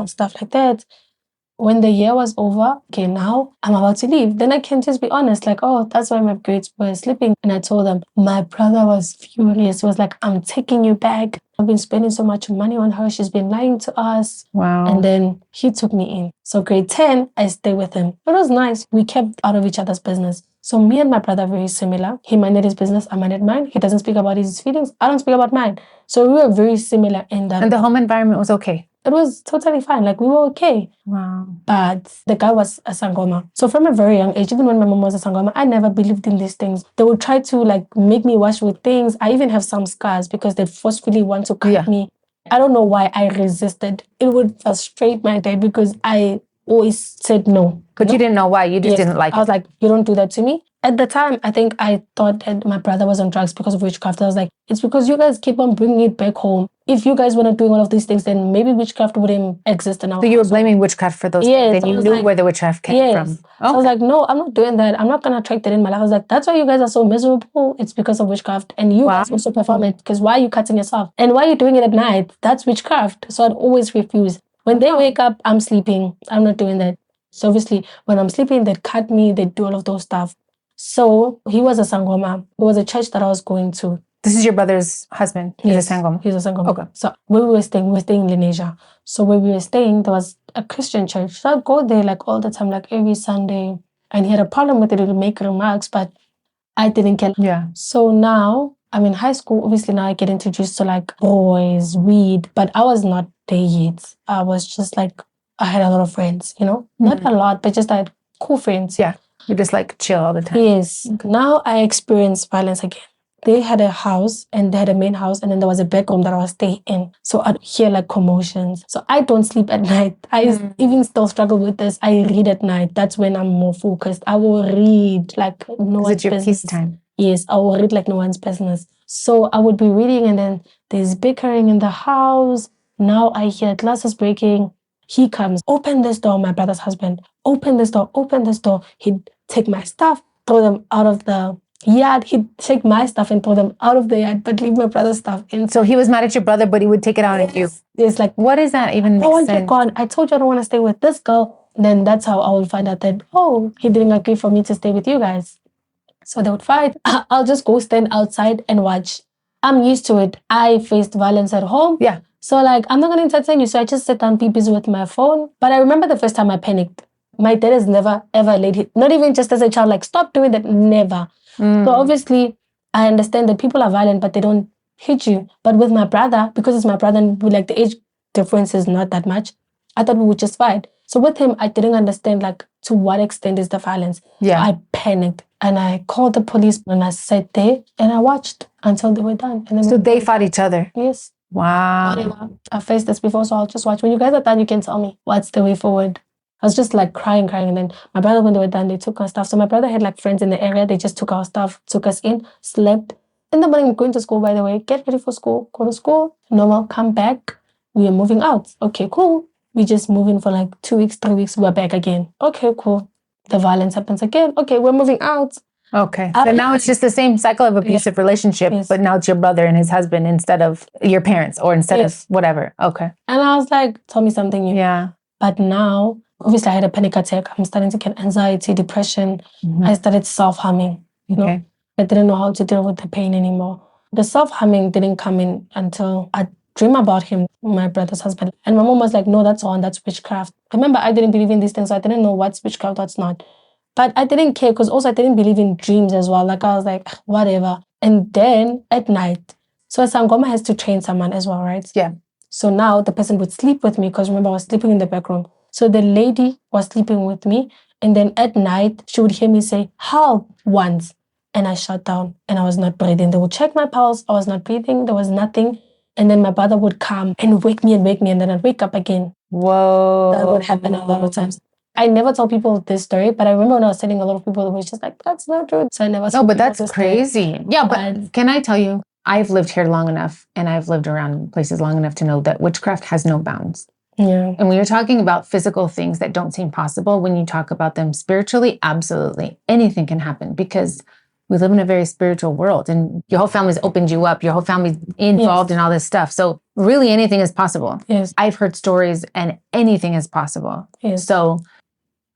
stuff like that. When the year was over, okay, now I'm about to leave. Then I can just be honest, like, oh, that's why my grades were slipping. And I told them, my brother was furious. He was like, I'm taking you back. I've been spending so much money on her. She's been lying to us. Wow. And then he took me in. So grade 10, I stayed with him. It was nice. We kept out of each other's business. So me and my brother are very similar. He minded his business, I minded mine. He doesn't speak about his feelings. I don't speak about mine. So we were very similar in that. And the home environment was okay? It was totally fine. Like, we were okay. Wow. But the guy was a sangoma. So from a very young age, even when my mom was a sangoma, I never believed in these things. They would try to make me wash with things. I even have some scars because they forcefully want to cut me. I don't know why I resisted. It would frustrate my dad because I always said no. But you didn't know why. You just didn't like it. I was like, you don't do that to me. At the time, I think I thought that my brother was on drugs because of witchcraft. I was like, it's because you guys keep on bringing it back home. If you guys were not doing all of these things, then maybe witchcraft wouldn't exist in our So you were blaming witchcraft for those things, and you knew where the witchcraft came from. So I was like, no, I'm not doing that. I'm not going to attract that in my life. I was like, that's why you guys are so miserable. It's because of witchcraft. And you guys also perform it because why are you cutting yourself? And why are you doing it at night? That's witchcraft. So I'd always refuse. When they wake up, I'm sleeping. I'm not doing that. So obviously, when I'm sleeping, they'd cut me. They'd do all of those stuff. So he was a sangoma. It was a church that I was going to. This is your brother's husband? He's a sangoma? He's a sangoma. Okay. So where we were staying in Lenasia. So where we were staying, there was a Christian church. So I'd go there all the time, every Sunday. And he had a problem with it. He would make remarks, but I didn't care. Yeah. So now, I'm in high school. Obviously now I get introduced to boys, weed. But I was not there yet. I was just I had a lot of friends, Not a lot, but just I had cool friends. Yeah. You just chill all the time. Yes. Okay. Now I experience violence again. They had a house and they had a main house and then there was a back room that I was staying in. So I'd hear commotions. So I don't sleep at night. I even still struggle with this. I read at night. That's when I'm more focused. I will read no one's your business. peace time. Yes, I will read no one's business. So I would be reading and then there's bickering in the house. Now I hear glasses breaking. He comes, open this door, my brother's husband. Open this door, open this door. He'd take my stuff, throw them out of the yard. He'd take my stuff and throw them out of the yard, but leave my brother's stuff in. So he was mad at your brother, but he would take it out at you. It's what does that even make sense? I told you I don't want to stay with this girl. Then that's how I would find out that, he didn't agree for me to stay with you guys. So they would fight. I'll just go stand outside and watch. I'm used to it. I faced violence at home. Yeah. So I'm not going to entertain you. So I just sit down, be busy with my phone. But I remember the first time I panicked. My dad has never, ever laid it. Not even just as a child, stop doing that. Never. So obviously, I understand that people are violent, but they don't hit you. But with my brother, because it's my brother and the age difference is not that much, I thought we would just fight. So with him, I didn't understand to what extent is the violence. Yeah. So I panicked and I called the police and I sat there and I watched until they were done. And then so they fought each other? Yes. Wow. Whatever. I've faced this before, so I'll just watch. When you guys are done, you can tell me what's the way forward. I was just crying. And then my brother, when they were done, they took our stuff. So my brother had friends in the area. They just took our stuff, took us in, slept. In the morning, going to school, by the way. Get ready for school. Go to school. Normal. Come back. We are moving out. Okay, cool. We just moving for 2 weeks, 3 weeks. We're back again. Okay, cool. The violence happens again. Okay, we're moving out. Okay. So now it's just the same cycle of abusive relationship, but now it's your brother and his husband instead of your parents or instead of whatever. Okay. And I was like, tell me something new. Yeah. But now, obviously I had a panic attack. I'm starting to get anxiety, depression. I started self-harming. Okay. I didn't know how to deal with the pain anymore. The self-harming didn't come in until I dream about him, my brother's husband. And my mom was like, no, that's witchcraft. Remember, I didn't believe in these things, so I didn't know what's witchcraft, what's not. But I didn't care because also I didn't believe in dreams as well. I was like, whatever. And then at night, so a sangoma has to train someone as well, right? Yeah. So now the person would sleep with me because remember I was sleeping in the back room. So the lady was sleeping with me. And then at night, she would hear me say, help once. And I shut down and I was not breathing. They would check my pulse. I was not breathing. There was nothing. And then my brother would come and wake me. And then I'd wake up again. Whoa. That would happen a lot of times. I never tell people this story, but I remember when I was telling a lot of people, it was just like, that's not true. So I never No, but that's crazy. Yeah, but can I tell you, I've lived here long enough and I've lived around places long enough to know that witchcraft has no bounds. Yeah. And when you're talking about physical things that don't seem possible, when you talk about them spiritually, absolutely anything can happen because we live in a very spiritual world and your whole family's opened you up. Your whole family's involved in all this stuff. So really anything is possible. Yes. I've heard stories and anything is possible. Yes. So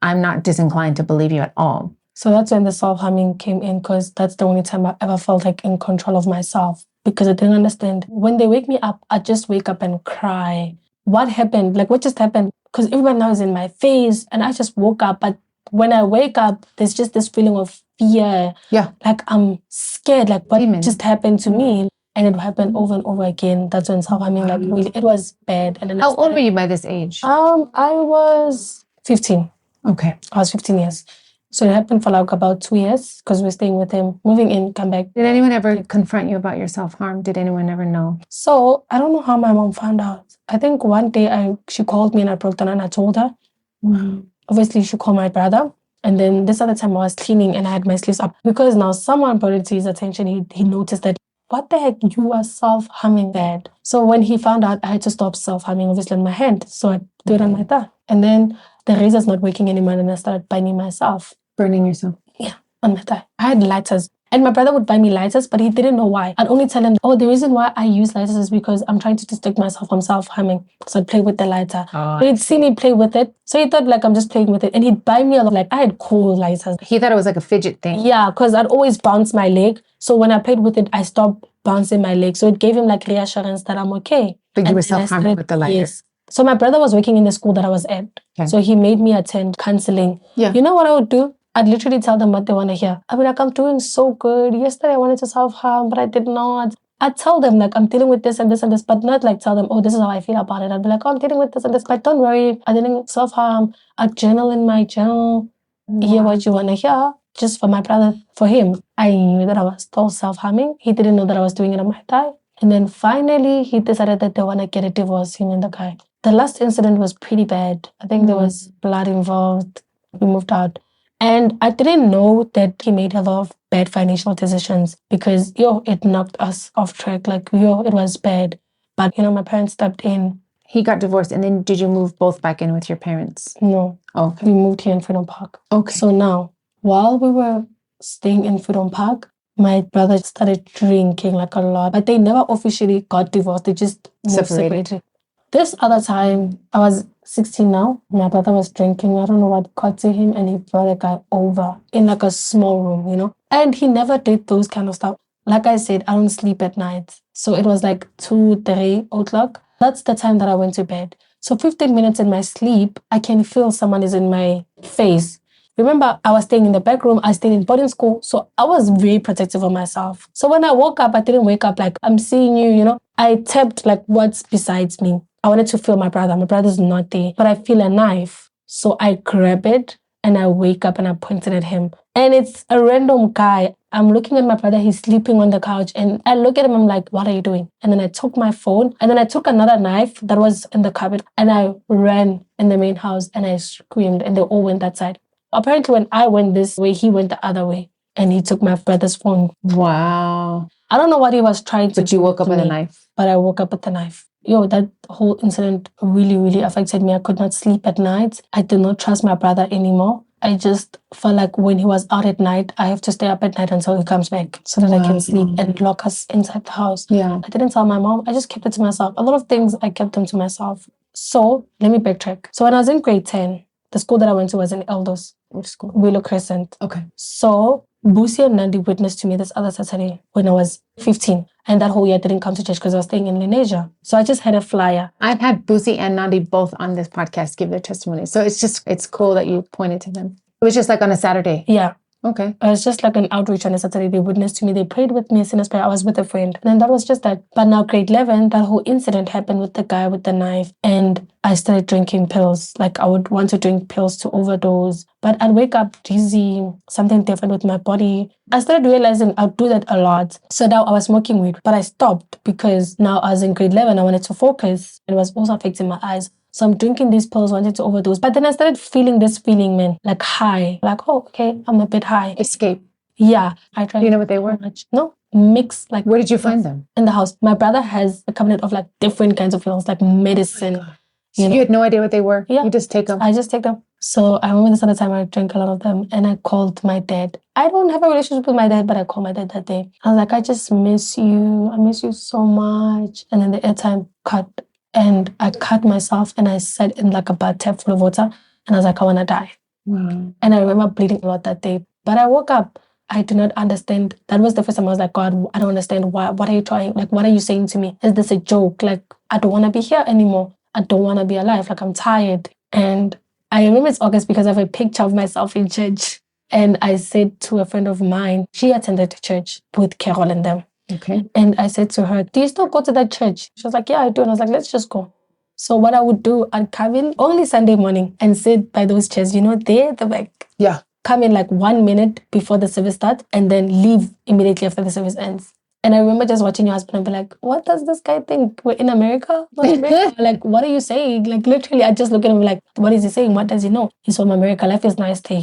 I'm not disinclined to believe you at all. So that's when the self-harming came in because that's the only time I ever felt like in control of myself because I didn't understand. When they wake me up, I just wake up and cry. What happened? Like, what just happened? Because everyone now is in my face and I just woke up. But when I wake up, there's just this feeling of fear. Yeah. Like, I'm scared. Like, what just happened to me? And it happened over and over again. That's when self-harming, like, really, it was bad. And then how old were you by this age? I was 15. Okay. I was 15 years. So it happened for like about 2 years because we're staying with him, moving in, come back. Did anyone ever confront you about your self-harm? Did anyone ever know? So I don't know how my mom found out. I think one day she called me and I broke down and I told her. Mm-hmm. Obviously, she called my brother. And then this other time I was cleaning and I had my sleeves up. Because now someone brought it to his attention. He noticed that, what the heck, you are self-harming that. So when he found out, I had to stop self-harming, obviously, on my hand. So I do it on my thigh. And then the razor's not working anymore and I started burning myself. Burning yourself? Yeah, on my thigh. I had lighters. And my brother would buy me lighters, but he didn't know why. I'd only tell him, the reason why I use lighters is because I'm trying to distract myself from self-harming. So I'd play with the lighter. But he'd see me play with it. So he thought like I'm just playing with it. And he'd buy me a lot. Like I had cool lighters. He thought it was like a fidget thing. Yeah, because I'd always bounce my leg. So when I played with it, I stopped bouncing my leg. So it gave him like reassurance that I'm okay. But you were self-harming with the lighter. Yes. So my brother was working in the school that I was at. Okay. So he made me attend counseling. Yeah. You know what I would do? I'd literally tell them what they want to hear. I'd be like, I'm doing so good. Yesterday I wanted to self-harm, but I did not. I'd tell them like, I'm dealing with this and this and this, but not like tell them, this is how I feel about it. I'd be like, I'm dealing with this and this, but don't worry. I didn't self-harm. I'd journal in my journal. Wow. Hear what you want to hear. Just for my brother, for him, I knew that I was still self-harming. He didn't know that I was doing it on my thigh. And then finally, he decided that they want to get a divorce, him and the guy. The last incident was pretty bad. I think there was blood involved. We moved out. And I didn't know that he made a lot of bad financial decisions because, it knocked us off track. Like, it was bad. But, my parents stepped in. He got divorced. And then did you move both back in with your parents? No. Okay. We moved here in Freedom Park. Okay. So now, while we were staying in Freedom Park, my brother started drinking like a lot. But they never officially got divorced. They just separated. This other time, I was 16 now. My brother was drinking. I don't know what got to him. And he brought a guy over in like a small room, And he never did those kind of stuff. Like I said, I don't sleep at night. So it was like 2, 3 o'clock. That's the time that I went to bed. So 15 minutes in my sleep, I can feel someone is in my face. Remember, I was staying in the back room. I stayed in boarding school. So I was very protective of myself. So when I woke up, I didn't wake up like, I'm seeing you, I tapped like what's besides me. I wanted to feel my brother. My brother's not there. But I feel a knife. So I grab it and I wake up and I pointed at him. And it's a random guy. I'm looking at my brother. He's sleeping on the couch. And I look at him. I'm like, what are you doing? And then I took my phone. And then I took another knife that was in the cupboard. And I ran in the main house. And I screamed. And they all went that side. Apparently, when I went this way, he went the other way. And he took my brother's phone. Wow. I don't know what he was trying to do. But you woke up with a knife. But I woke up with the knife. That whole incident really, really affected me. I could not sleep at night. I did not trust my brother anymore. I just felt like when he was out at night, I have to stay up at night until he comes back so that I can sleep and lock us inside the house. Yeah. I didn't tell my mom. I just kept it to myself. A lot of things, I kept them to myself. So let me backtrack. So when I was in grade 10, the school that I went to was in Eldos. Which school? Willow Crescent. Okay. So Busi and Nandi witnessed to me this other Saturday when I was 15. And that whole year I didn't come to church because I was staying in Lenasia. So I just had a flyer. I've had Busi and Nandi both on this podcast give their testimony. So it's cool that you pointed to them. It was just like on a Saturday. Yeah. Okay. It was just like an outreach on a Saturday. They witnessed to me. They prayed with me, sinner's prayer. I was with a friend. And then that was just that. But now grade 11, that whole incident happened with the guy with the knife. And I started drinking pills. Like I would want to drink pills to overdose. But I'd wake up dizzy, something different with my body. I started realizing I'd do that a lot. So now I was smoking weed. But I stopped because now I was in grade 11. I wanted to focus. It was also affecting my eyes. So I'm drinking these pills, wanting to overdose. But then I started feeling this feeling, man, like high. Like, oh, okay, I'm a bit high. Escape. Yeah. I tried. Do you know what they were? No. Mix. Like, where did you find them? In the house. My brother has a cabinet of like different kinds of pills, like medicine. Oh, so you had no idea what they were? Yeah. You just take them? I just take them. So I remember this other time I drank a lot of them and I called my dad. I don't have a relationship with my dad, but I called my dad that day. I was like, I just miss you. I miss you so much. And then the airtime cut. And I cut myself and I sat in like a bathtub full of water. And I was like, I want to die. Wow. And I remember bleeding a lot that day. But I woke up. I did not understand. That was the first time I was like, God, I don't understand. Why? What are you trying? Like, what are you saying to me? Is this a joke? Like, I don't want to be here anymore. I don't want to be alive. Like, I'm tired. And I remember it's August because I have a picture of myself in church. And I said to a friend of mine, she attended church with Carol and them. Okay. And I said to her, do you still go to that church? She was like, yeah, I do. And I was like, let's just go. So what I would do, I'd come in only Sunday morning and sit by those chairs, there at the back. Yeah. Come in like 1 minute before the service starts and then leave immediately after the service ends. And I remember just watching your husband and be like, what does this guy think? We're in America? Not America. Like, what are you saying? Like, literally, I just look at him like, what is he saying? What does he know? He's from America. Life is nice there,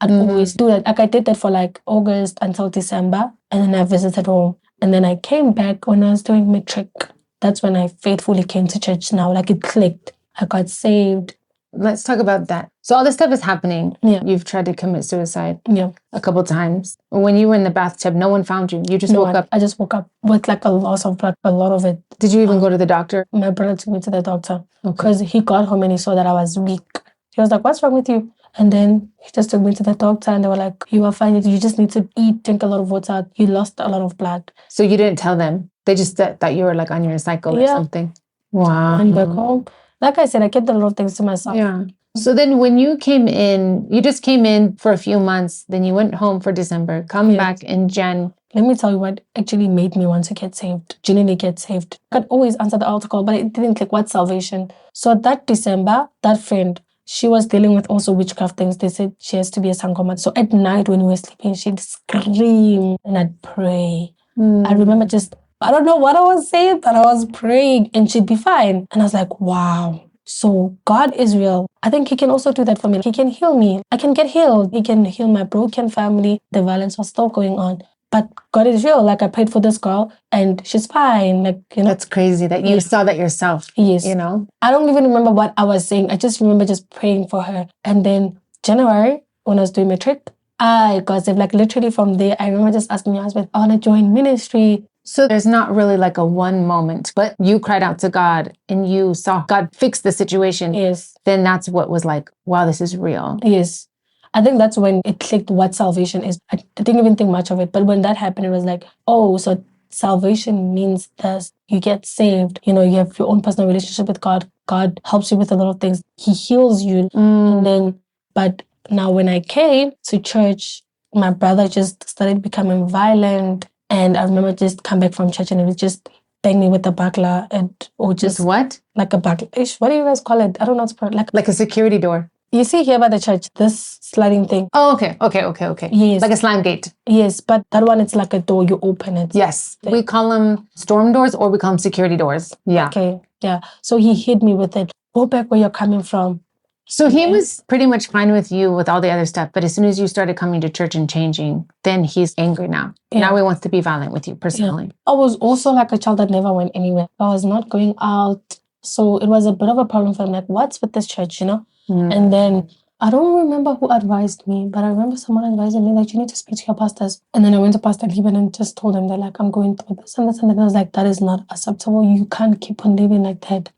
I'd always do that. Like, I did that for like August until December. And then I visited home. And then I came back when I was doing matric. That's when I faithfully came to church now. Like, it clicked. I got saved. Let's talk about that. So all this stuff is happening. Yeah. You've tried to commit suicide. Yeah. A couple times. When you were in the bathtub, no one found you. You just woke up. I just woke up with like a loss of blood, a lot of it. Did you even go to the doctor? My brother took me to the doctor because he got home and he saw that I was weak. He was like, what's wrong with you? And then he just took me to the doctor and they were like, you are fine. You just need to eat, drink a lot of water. You lost a lot of blood. So you didn't tell them? They just thought you were like on your cycle or something? Wow. And back home, like I said, I kept a lot of things to myself. Yeah. So then when you came in, you just came in for a few months, then you went home for December, back in Jan. Let me tell you what actually made me want to get saved, genuinely get saved. I could always answer the altar call, but it didn't click. What's salvation? So that December, that friend, she was dealing with also witchcraft things. They said she has to be a sangoma. So at night when we were sleeping, she'd scream and I'd pray. I remember I don't know what I was saying, but I was praying and she'd be fine. And I was like, wow. So God is real. I think he can also do that for me. He can heal me. I can get healed. He can heal my broken family. The violence was still going on. But God is real. Like I prayed for this girl and she's fine. Like, That's crazy that you saw that yourself. Yes. I don't even remember what I was saying. I just remember just praying for her. And then January, when I was doing matric, I got saved. Like literally from there, I remember just asking my husband, I want to join ministry. So there's not really like a one moment, but you cried out to God and you saw God fix the situation. Yes. Then that's what was like, wow, this is real. Yes. I think that's when it clicked what salvation is. I didn't even think much of it. But when that happened, it was like, oh, so salvation means that you get saved. You have your own personal relationship with God. God helps you with a lot of things. He heals you. And then, but now when I came to church, my brother just started becoming violent. And I remember just come back from church and it was just bang me with a buckler or just what? Like a buckler. What do you guys call it? I don't know. It's like a security door. You see here by the church, this sliding thing. Oh, okay. Yes. Like a slime gate. Yes, but that one, it's like a door. You open it. Yes. We call them storm doors or we call them security doors. Yeah. Okay. Yeah. So he hit me with it. Go back where you're coming from. So he was pretty much fine with you with all the other stuff. But as soon as you started coming to church and changing, then he's angry now. Yeah. Now he wants to be violent with you personally. Yeah. I was also like a child that never went anywhere. I was not going out. So it was a bit of a problem for him. Like, what's with this church, And then I don't remember who advised me, but I remember someone advising me that you need to speak to your pastors. And then I went to Pastor Lieben and just told him that like, I'm going through this and this. And then I was like, that is not acceptable. You can't keep on living like that.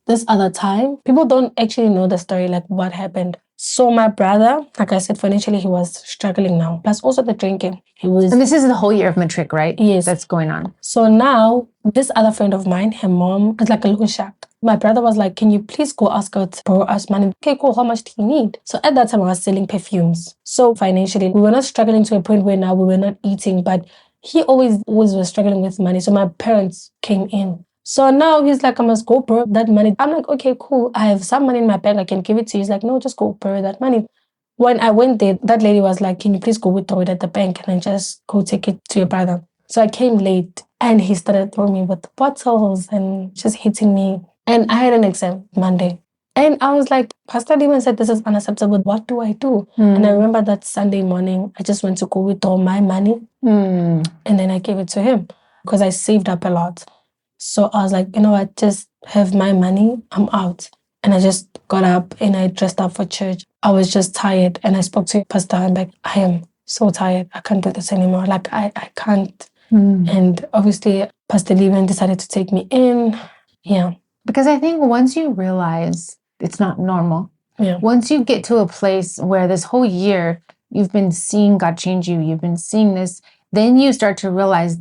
This other time, people don't actually know the story, like what happened. So my brother, like I said, financially, he was struggling now. Plus also the drinking. And this is the whole year of matric, right? Yes. That's going on. So now, this other friend of mine, her mom is like a loan shark. My brother was like, can you please go ask her to borrow us money? Okay, cool. How much do you need? So at that time, I was selling perfumes. So financially, we were not struggling to a point where now we were not eating, but he always was struggling with money. So my parents came in. So now he's like, I must go borrow that money. I'm like, okay, cool. I have some money in my bank. I can give it to you. He's like, no, just go borrow that money. When I went there, that lady was like, can you please go withdraw it at the bank and then just go take it to your brother? So I came late and he started throwing me with bottles and just hitting me. And I had an exam Monday. And I was like, Pastor Demon said this is unacceptable. What do I do? And I remember that Sunday morning, I just went to go withdraw my money. And then I gave it to him because I saved up a lot. So I was like, you know what, just have my money. I'm out. And I just got up and I dressed up for church. I was just tired. And I spoke to Pastor. I'm like, I am so tired. I can't do this anymore. Like, I can't. And obviously, Pastor Levin decided to take me in. Yeah. Because I think once you realize it's not normal, once you get to a place where this whole year you've been seeing God change you, you've been seeing this, then you start to realize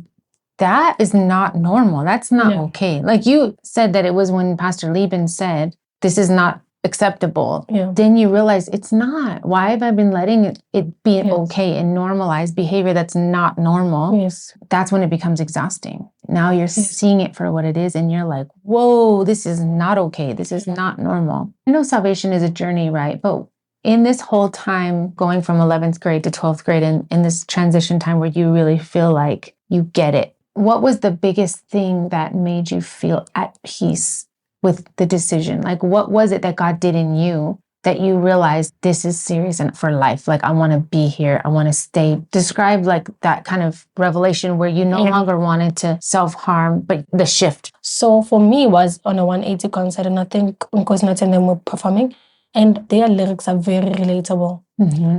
that is not normal. That's not okay. Like you said that it was when Pastor Lieben said, this is not acceptable. Then you realize it's not. Why have I been letting it be okay and normalized behavior that's not normal? That's when it becomes exhausting. Now you're seeing it for what it is and you're like, whoa, this is not okay. This is not normal. I know salvation is a journey, right? But in this whole time going from 11th grade to 12th grade and in this transition time where you really feel like you get it, what was the biggest thing that made you feel at peace with the decision? Like, what was it that God did in you that you realized this is serious and for life? Like, I want to be here. I want to stay. Describe like that kind of revelation where you no longer wanted to self-harm, but the shift. So for me, it was on a 180 concert, and I think Nkosi Nat and them were performing, and their lyrics are very relatable.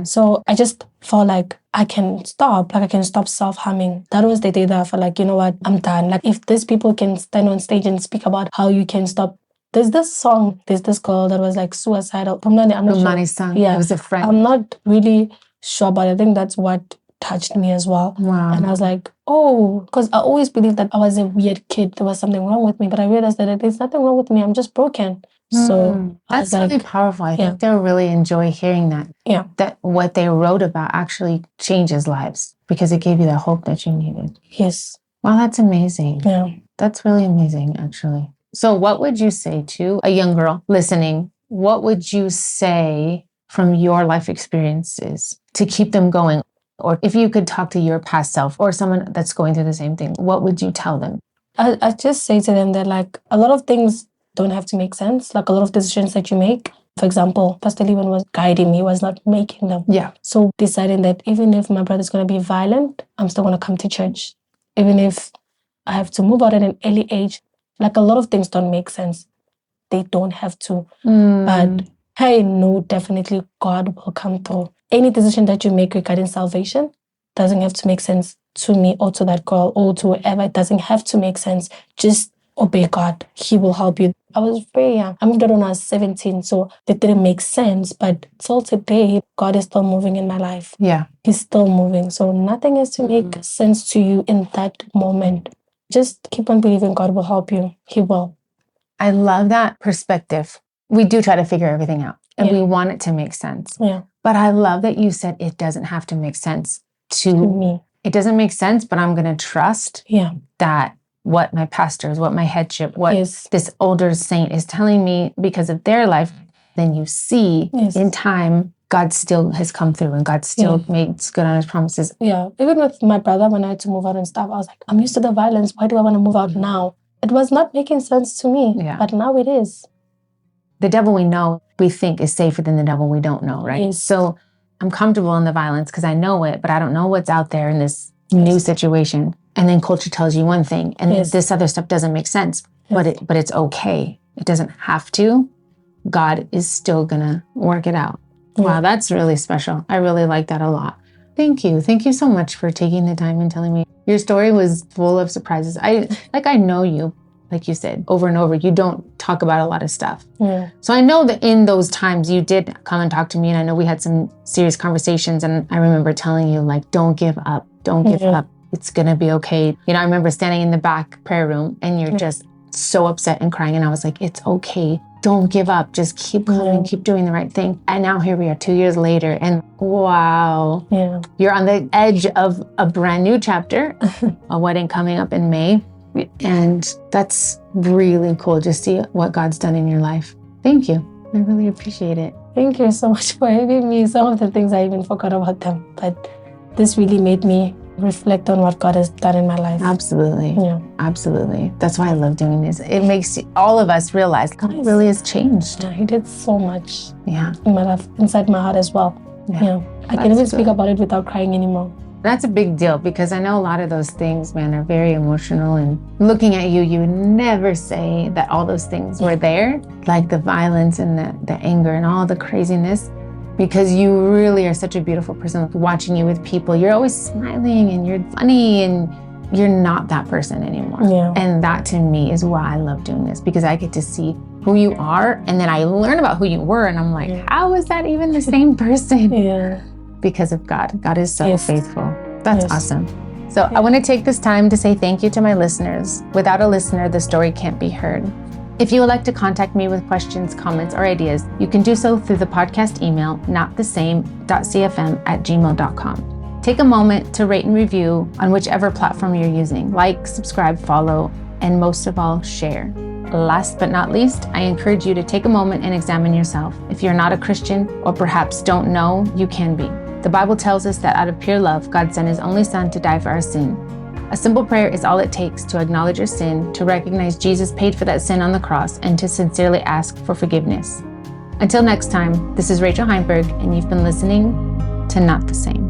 So I just felt like I can stop self-harming. That was the day that I felt like, you know what, I'm done. Like if these people can stand on stage and speak about how you can stop. There's this girl that was like suicidal. I'm not sure. Yeah, it was a friend. I'm not really sure, but I think that's what touched me as well. Wow. And I was like, oh, because I always believed that I was a weird kid. There was something wrong with me, but I realized that there's nothing wrong with me. I'm just broken. So that's really powerful. I think they'll really enjoy hearing that. That what they wrote about actually changes lives because it gave you the hope that you needed. Yes. Wow, that's amazing. Yeah. That's really amazing, actually. So what would you say to a young girl listening? What would you say from your life experiences to keep them going? Or if you could talk to your past self or someone that's going through the same thing, what would you tell them? I just say to them that like a lot of things don't have to make sense. Like a lot of decisions that you make, for example, Pastor Levin was guiding me, was not making them. So deciding that even if my brother's going to be violent, I'm still going to come to church. Even if I have to move out at an early age, like a lot of things don't make sense. They don't have to. But I know definitely God will come through. Any decision that you make regarding salvation doesn't have to make sense to me or to that girl or to whoever. It doesn't have to make sense. Just obey God. He will help you. I was very young. I moved out when I was 17, so it didn't make sense. But till today, God is still moving in my life. He's still moving. So nothing has to make sense to you in that moment. Just keep on believing God will help you. He will. I love that perspective. We do try to figure everything out and we want it to make sense. But I love that you said it doesn't have to make sense to me. It doesn't make sense, but I'm going to trust that what my pastors, what my headship, what this older saint is telling me because of their life, then you see in time, God still has come through and God still makes good on his promises. Even with my brother, when I had to move out and stuff, I was like, I'm used to the violence. Why do I want to move out now? It was not making sense to me, but now it is. The devil we know, we think is safer than the devil we don't know, right? So I'm comfortable in the violence because I know it, but I don't know what's out there in this new situation. And then culture tells you one thing, and this other stuff doesn't make sense, but it's okay. It doesn't have to. God is still gonna work it out. Wow, that's really special. I really like that a lot. Thank you. Thank you so much for taking the time and telling me. Your story was full of surprises. I know you, like you said, over and over. You don't talk about a lot of stuff. So I know that in those times you did come and talk to me, and I know we had some serious conversations, and I remember telling you, like, don't give up. Don't give up. It's going to be okay. You know, I remember standing in the back prayer room and you're just so upset and crying. And I was like, it's okay. Don't give up. Just keep going, keep doing the right thing. And now here we are 2 years later. And wow, you're on the edge of a brand new chapter, a wedding coming up in May. And that's really cool. Just see what God's done in your life. Thank you. I really appreciate it. Thank you so much for having me. Some of the things I even forgot about them, but this really made me reflect on what God has done in my life. Absolutely. Yeah. Absolutely. That's why I love doing this. It makes all of us realize God really has changed. Yeah, He did so much. Yeah. In my life, inside my heart as well. Yeah. I can even speak about it without crying anymore. That's a big deal because I know a lot of those things, man, are very emotional. And looking at you, you would never say that all those things were there, like the violence and the anger and all the craziness, because you really are such a beautiful person. Watching you with people, you're always smiling and you're funny and you're not that person anymore. Yeah. And that to me is why I love doing this, because I get to see who you are and then I learn about who you were and I'm like, how is that even the same person? Yeah. Because of God. God is so faithful. That's awesome. So Yeah. I want to take this time to say thank you to my listeners. Without a listener, the story can't be heard. If you would like to contact me with questions, comments, or ideas, you can do so through the podcast email, notthesame.cfm@gmail.com. Take a moment to rate and review on whichever platform you're using. Like, subscribe, follow, and most of all, share. Last but not least, I encourage you to take a moment and examine yourself. If you're not a Christian or perhaps don't know, you can be. The Bible tells us that out of pure love, God sent His only Son to die for our sin. A simple prayer is all it takes to acknowledge your sin, to recognize Jesus paid for that sin on the cross, and to sincerely ask for forgiveness. Until next time, this is Rachel Heimberg, and you've been listening to Not the Same.